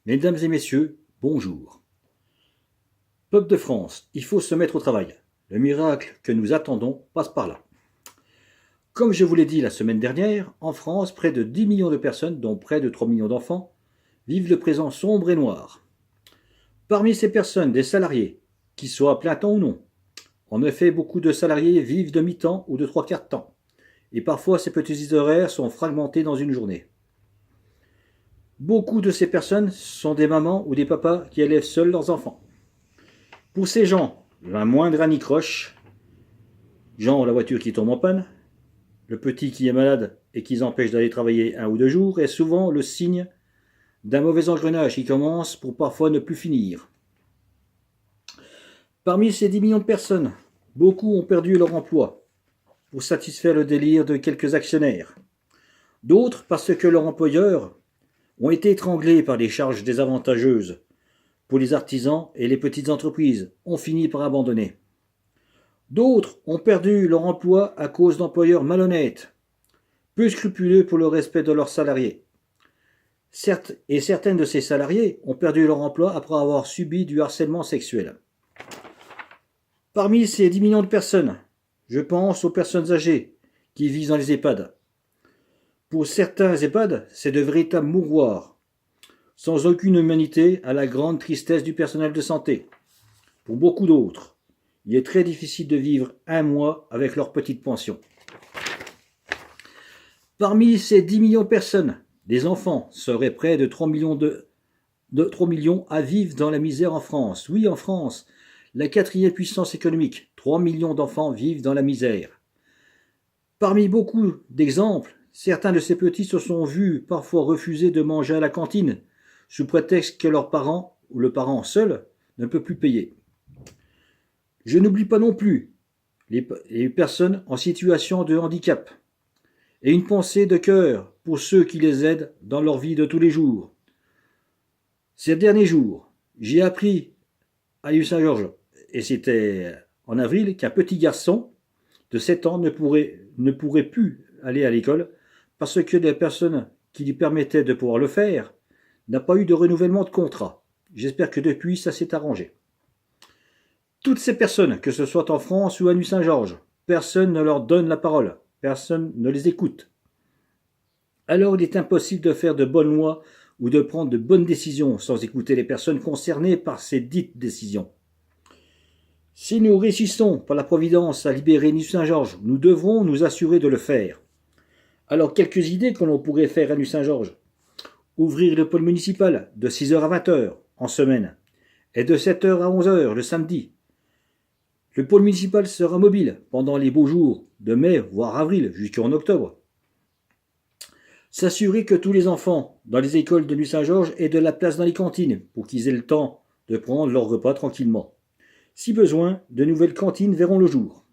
Mesdames et messieurs, bonjour. Peuple de France, il faut se mettre au travail. Le miracle que nous attendons passe par là. Comme je vous l'ai dit la semaine dernière, en France, près de 10 millions de personnes, dont près de 3 millions d'enfants, vivent le présent sombre et noir. Parmi ces personnes, des salariés, qu'ils soient à plein temps ou non. En effet, beaucoup de salariés vivent de mi-temps ou de trois quarts de temps. Et parfois, ces petits horaires sont fragmentés dans une journée. Beaucoup de ces personnes sont des mamans ou des papas qui élèvent seuls leurs enfants. Pour ces gens, la moindre anicroche, genre la voiture qui tombe en panne, le petit qui est malade et qui empêche d'aller travailler 1 ou 2 jours, est souvent le signe d'un mauvais engrenage qui commence pour parfois ne plus finir. Parmi ces 10 millions de personnes, beaucoup ont perdu leur emploi pour satisfaire le délire de quelques actionnaires. D'autres parce que leurs employeurs ont été étranglés par des charges désavantageuses pour les artisans et les petites entreprises, ont fini par abandonner. D'autres ont perdu leur emploi à cause d'employeurs malhonnêtes, peu scrupuleux pour le respect de leurs salariés. Certaines de ces salariés ont perdu leur emploi après avoir subi du harcèlement sexuel. Parmi ces 10 millions de personnes, je pense aux personnes âgées qui vivent dans les EHPAD. Pour certains EHPAD, c'est de véritables mouroirs, sans aucune humanité, à la grande tristesse du personnel de santé. Pour beaucoup d'autres, il est très difficile de vivre un mois avec leur petite pension. Parmi ces 10 millions de personnes, des enfants seraient près de 3 millions, 3 millions à vivre dans la misère en France. Oui, en France, la quatrième puissance économique, 3 millions d'enfants vivent dans la misère. Parmi beaucoup d'exemples, certains de ces petits se sont vus parfois refuser de manger à la cantine, sous prétexte que leurs parents, ou le parent seul, ne peut plus payer. Je n'oublie pas non plus les personnes en situation de handicap, et une pensée de cœur pour ceux qui les aident dans leur vie de tous les jours. Ces derniers jours, j'ai appris à l'île Saint-Georges, et c'était en avril, qu'un petit garçon de 7 ans ne pourrait plus aller à l'école parce que les personnes qui lui permettaient de pouvoir le faire n'a pas eu de renouvellement de contrat. J'espère que depuis, ça s'est arrangé. Toutes ces personnes, que ce soit en France ou à Nuit-Saint-Georges, personne ne leur donne la parole, personne ne les écoute. Alors il est impossible de faire de bonnes lois ou de prendre de bonnes décisions sans écouter les personnes concernées par ces dites décisions. Si nous réussissons par la Providence à libérer Nuit-Saint-Georges, nous devrons nous assurer de le faire. Alors quelques idées que l'on pourrait faire à Nuit-Saint-Georges. Ouvrir le pôle municipal de 6h à 20h en semaine et de 7h à 11h le samedi. Le pôle municipal sera mobile pendant les beaux jours de mai voire avril jusqu'en octobre. S'assurer que tous les enfants dans les écoles de Nuit-Saint-Georges aient de la place dans les cantines pour qu'ils aient le temps de prendre leur repas tranquillement. Si besoin, de nouvelles cantines verront le jour.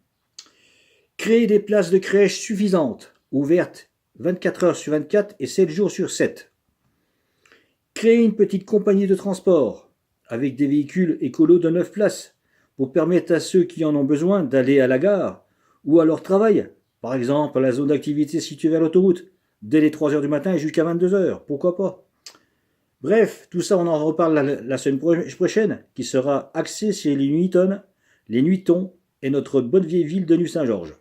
Créer des places de crèche suffisantes, ouvertes 24 heures sur 24 et 7 jours sur 7. Créer une petite compagnie de transport avec des véhicules écolos de 9 places pour permettre à ceux qui en ont besoin d'aller à la gare ou à leur travail, par exemple à la zone d'activité située vers l'autoroute, dès les 3 heures du matin et jusqu'à 22 heures, pourquoi pas. Bref, tout ça on en reparle la semaine prochaine, qui sera axée sur les nuitons et notre bonne vieille ville de Nuit-Saint-Georges.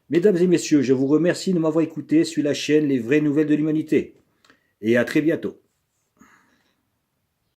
Mesdames et messieurs, je vous remercie de m'avoir écouté sur la chaîne Les Vraies Nouvelles de l'Humanité. Et à très bientôt.